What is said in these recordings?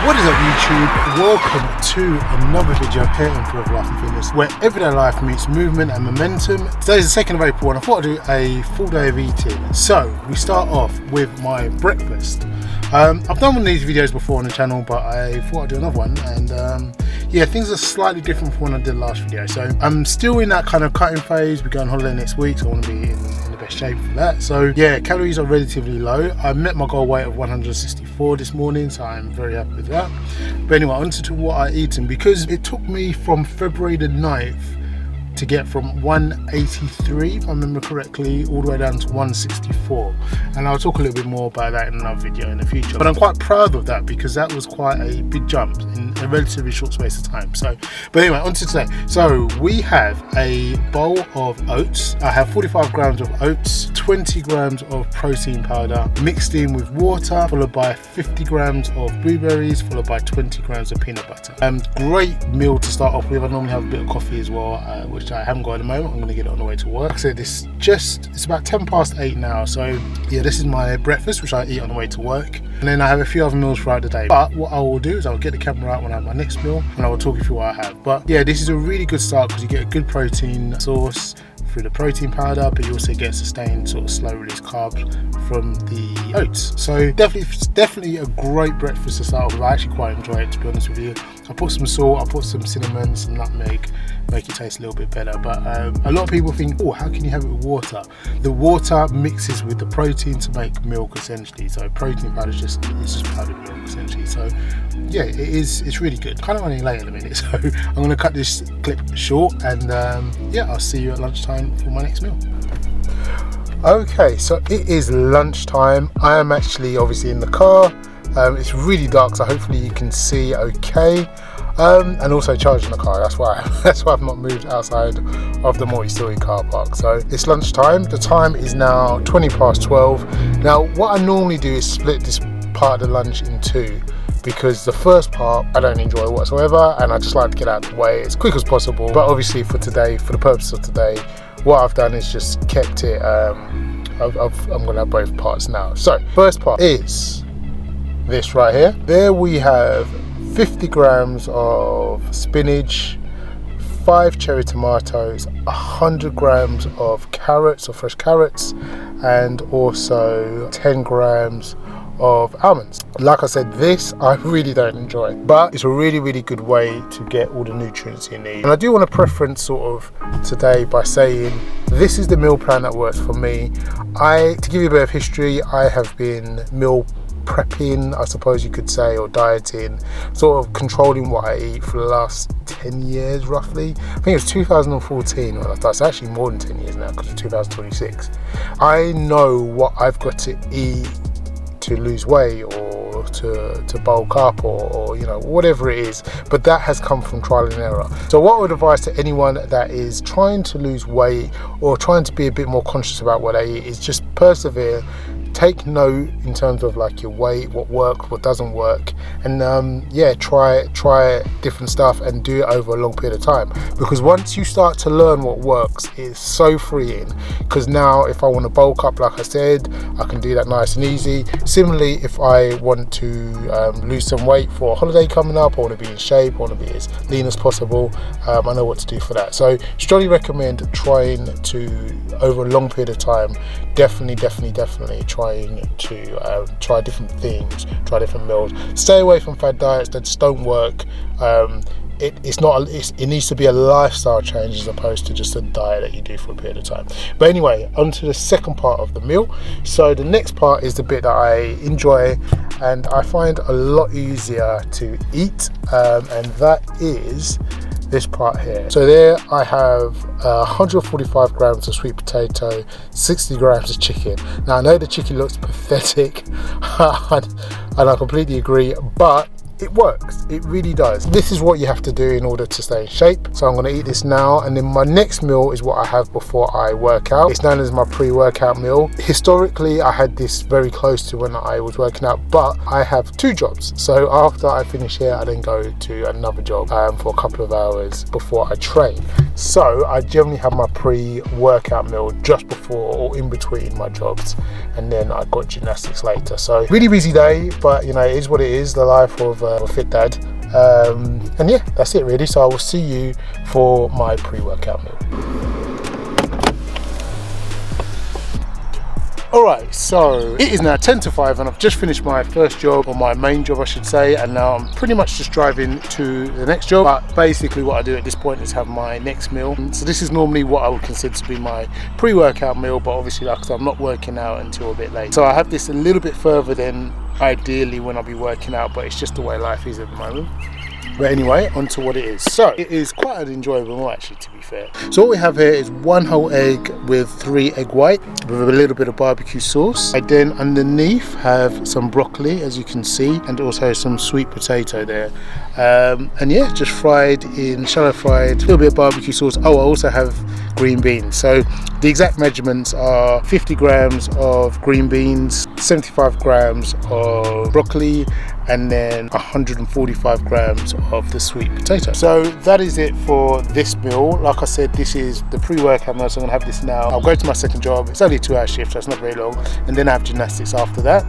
What is up YouTube? Welcome to another video here in Forever Life and Fitness, where everyday life meets movement and momentum. Today is the 2nd of April and I thought I'd do a full day of eating. So we start off with my breakfast. I've done one of these videos before on the channel, but I thought I'd do another one, and yeah, things are slightly different from when I did the last video. So I'm still in that kind of cutting phase. We go on holiday next week, so I want to be in the best shape for that. So yeah, calories are relatively low. I met my goal weight of 164 this morning, so I'm very happy with that. But anyway, on to what I eaten, because it took me from February the 9th to get from 183, if I remember correctly, all the way down to 164, and I'll talk a little bit more about that in another video in the future. But I'm quite proud of that because that was quite a big jump in a relatively short space of time. So, but anyway, on to today. So we have a bowl of oats. I have 45 grams of oats, 20 grams of protein powder mixed in with water, followed by 50 grams of blueberries, followed by 20 grams of peanut butter. Great meal to start off with. I normally have a bit of coffee as well, which I haven't got at the moment. I'm going to get it on the way to work. Like I said, it's about 10 past 8 now, so yeah, this is my breakfast, which I eat on the way to work, and then I have a few other meals throughout the day. But what I will do is I'll get the camera out when I have my next meal, and I will talk you through what I have. But yeah, this is a really good start because you get a good protein source through the protein powder, but you also get sustained sort of slow release carbs from the oats. So definitely a great breakfast to start with. I actually quite enjoy it, to be honest with you. I put some salt, I put some cinnamon, some nutmeg, make it taste a little bit better. But a lot of people think, oh, how can you have it with water? The water mixes with the protein to make milk, essentially. So protein powder is just powdered milk, essentially. So yeah, it's really good. Kind of running late in a minute, so I'm going to cut this clip short, and yeah, I'll see you at lunchtime for my next meal. Okay, so it is lunchtime. I am actually obviously in the car. It's really dark, so hopefully you can see okay. And also charging the car. That's why I've not moved outside of the multi-story car park. So it's lunchtime. The time is now 20 past 12. Now, what I normally do is split this part of the lunch in two, because the first part I don't enjoy whatsoever, and I just like to get out of the way as quick as possible. But obviously for today, for the purpose of today, what I've done is just kept it. I'm gonna have both parts now. So first part is this right here. There we have 50 grams of spinach, 5 cherry tomatoes, 100 grams of carrots or fresh carrots, and also 10 grams of almonds. Like I said, this I really don't enjoy, but it's a really good way to get all the nutrients you need. And I do want to preference sort of today by saying this is the meal plan that works for me. To give you a bit of history, I have been meal prepping, I suppose you could say, or dieting, sort of controlling what I eat for the last 10 years roughly. I think it was 2014 when I started. It's actually more than 10 years now because it's 2026. I know what I've got to eat to lose weight or to bulk up or you know, whatever it is, but that has come from trial and error. So what I would advise to anyone that is trying to lose weight or trying to be a bit more conscious about what they eat is just persevere. Take note in terms of like your weight, what works, what doesn't work, and yeah, try different stuff and do it over a long period of time, because once you start to learn what works, it's so freeing. Because now if I want to bulk up, like I said, I can do that nice and easy. Similarly, if I want to lose some weight for a holiday coming up, I want to be in shape, I want to be as lean as possible, I know what to do for that. So strongly recommend trying to, over a long period of time, definitely trying to try different things, try different meals. Stay away from fad diets that just don't work. It needs to be a lifestyle change as opposed to just a diet that you do for a period of time. But anyway, on to the second part of the meal. So the next part is the bit that I enjoy and I find a lot easier to eat, and that is this part here. So there I have 145 grams of sweet potato, 60 grams of chicken. Now I know the chicken looks pathetic and I completely agree, but it works, it really does. This is what you have to do in order to stay in shape. So I'm going to eat this now, and then my next meal is what I have before I work out. It's known as my pre-workout meal. Historically I had this very close to when I was working out, but I have 2 jobs. So after I finish here, I then go to another job for a couple of hours before I train. So I generally have my pre-workout meal just before or in between my jobs, and then I got gymnastics later. So really busy day, but you know, it is what it is, the life of a fit dad. And yeah, that's it really. So I will see you for my pre-workout meal. Alright, so it is now 10 to 5 and I've just finished my first job, or my main job I should say, and now I'm pretty much just driving to the next job. But basically what I do at this point is have my next meal. So this is normally what I would consider to be my pre-workout meal, but obviously like I said, I'm not working out until a bit late. So I have this a little bit further than ideally when I'll be working out, but it's just the way life is at the moment. But anyway, on to what it is. So it is quite an enjoyable meal actually, to be fair. So what we have here is 1 whole egg with 3 egg white with a little bit of barbecue sauce. I then underneath have some broccoli, as you can see, and also some sweet potato there. And yeah, just fried in shallow fried, a little bit of barbecue sauce. Oh, I also have green beans. So the exact measurements are 50 grams of green beans, 75 grams of broccoli, and then 145 grams of the sweet potato. So that is it for this meal. Like I said, this is the pre-workout meal, so I'm gonna have this now. I'll go to my second job. It's only a 2-hour shift, so it's not very long, and then I have gymnastics after that.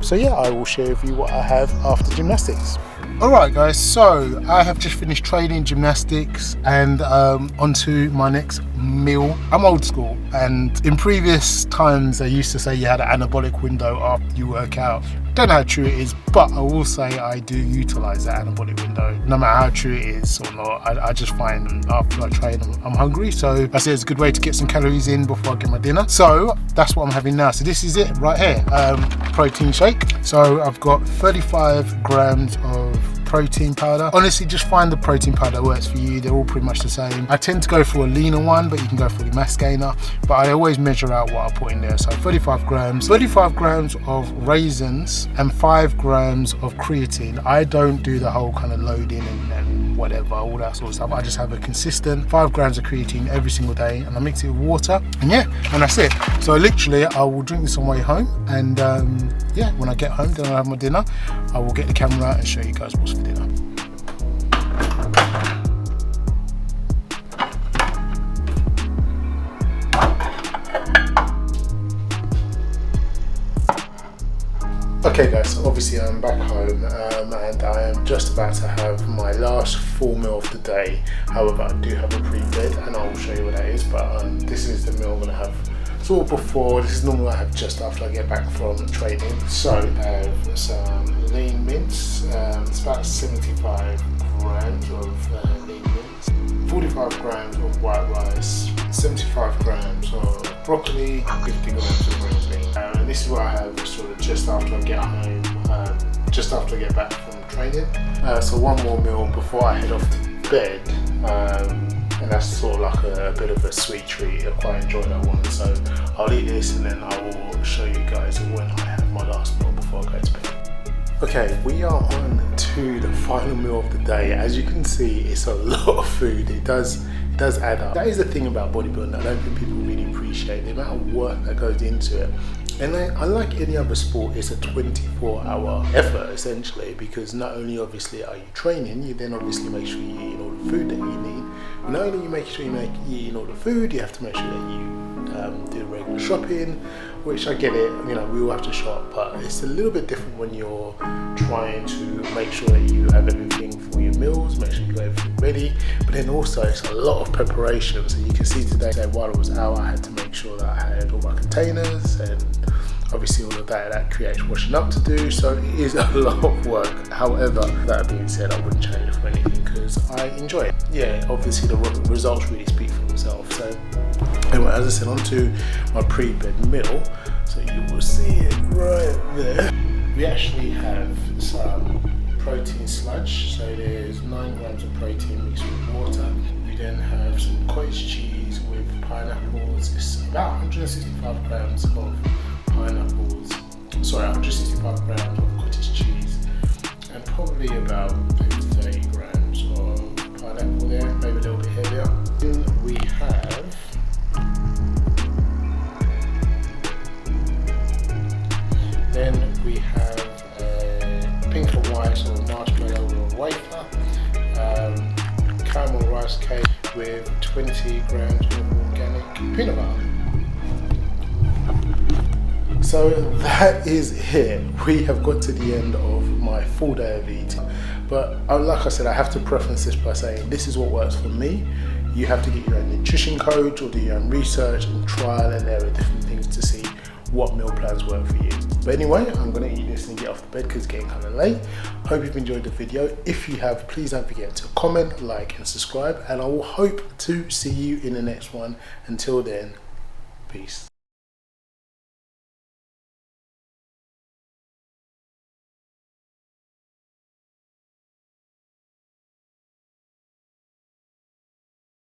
So yeah, I will share with you what I have after gymnastics. Alright guys, so I have just finished training gymnastics and onto my next meal. I'm old school, and in previous times they used to say you had an anabolic window after you work out. Don't know how true it is, but I will say I do utilize that anabolic window. No matter how true it is or not, I just find after I train I'm hungry, so I say it's a good way to get some calories in before I get my dinner. So that's what I'm having now. So this is it right here, protein shake. So I've got 35 grams of protein powder. Honestly, just find the protein powder that works for you. They're all pretty much the same. I tend to go for a leaner one, but you can go for the mass gainer, but I always measure out what I put in there. So 35 grams of raisins and 5 grams of creatine. I don't do the whole kind of loading and whatever, all that sort of stuff. I just have a consistent 5 grams of creatine every single day, and I mix it with water, and yeah, and that's it. So literally I will drink this on my way home, and yeah, when I get home, then I'll have my dinner. I will get the camera out and show you guys what's for dinner. Okay guys, so obviously I'm back home and I am just about to have my last full meal of the day. However, I do have a pre-bed and I will show you what that is, but this is the meal I'm going to have sort of before. This is normally what I have just after I get back from training. So I have some lean mince, it's about 75 grams of lean mince, 45 grams of white rice, 75 grams of broccoli, 50 grams of green beans. And this is what I have sort of just after I get home, just after I get back from training. So one more meal before I head off to bed, and that's sort of like a bit of a sweet treat. I quite enjoy that one, so I'll eat this and then I will show you guys when I have my last meal before I go to bed. Okay, we are on to the final meal of the day. As you can see, it's a lot of food. It does add up. That is the thing about bodybuilding. I don't think people really appreciate the amount of work that goes into it. And unlike any other sport, it's a 24-hour effort essentially, because not only obviously are you training, you then obviously make sure you're eating all the food that you need. But not only you make sure you're eating all the food, you have to make sure that you do regular shopping, which I get it, you know, we all have to shop, but it's a little bit different when you're trying to make sure that you have everything for your meals, make sure you got everything ready, but then also it's a lot of preparation. So you can see today while I was out, I had to make sure that I had all my containers, and obviously all of that creates washing up to do, so it is a lot of work. However, that being said, I wouldn't change it for anything because I enjoy it. Yeah, obviously the results really speak for themselves. So anyway, as I said, on to my pre-bed meal. So you will see it right there. We actually have some protein sludge. So there's 9 grams of protein mixed with water. We then have some cottage cheese with pineapples. It's about 165 grams of pineapples, sorry, 165 grams of cottage cheese, and probably about 30 grams of pineapple there, maybe a little bit heavier. Then we have pink and white, so marshmallow or wafer, caramel rice cake with 20 grams of organic peanut butter. So that is it. We have got to the end of my my full day of eating. But like I said, I have to preference this by saying this is what works for me. You have to get your own nutrition coach or do your own research and trial and error different things to see what meal plans work for you. But anyway, I'm going to eat this and get off the bed because it's getting kind of late. Hope you've enjoyed the video. If you have, please don't forget to comment, like and subscribe, and I will hope to see you in the next one. Until then, peace.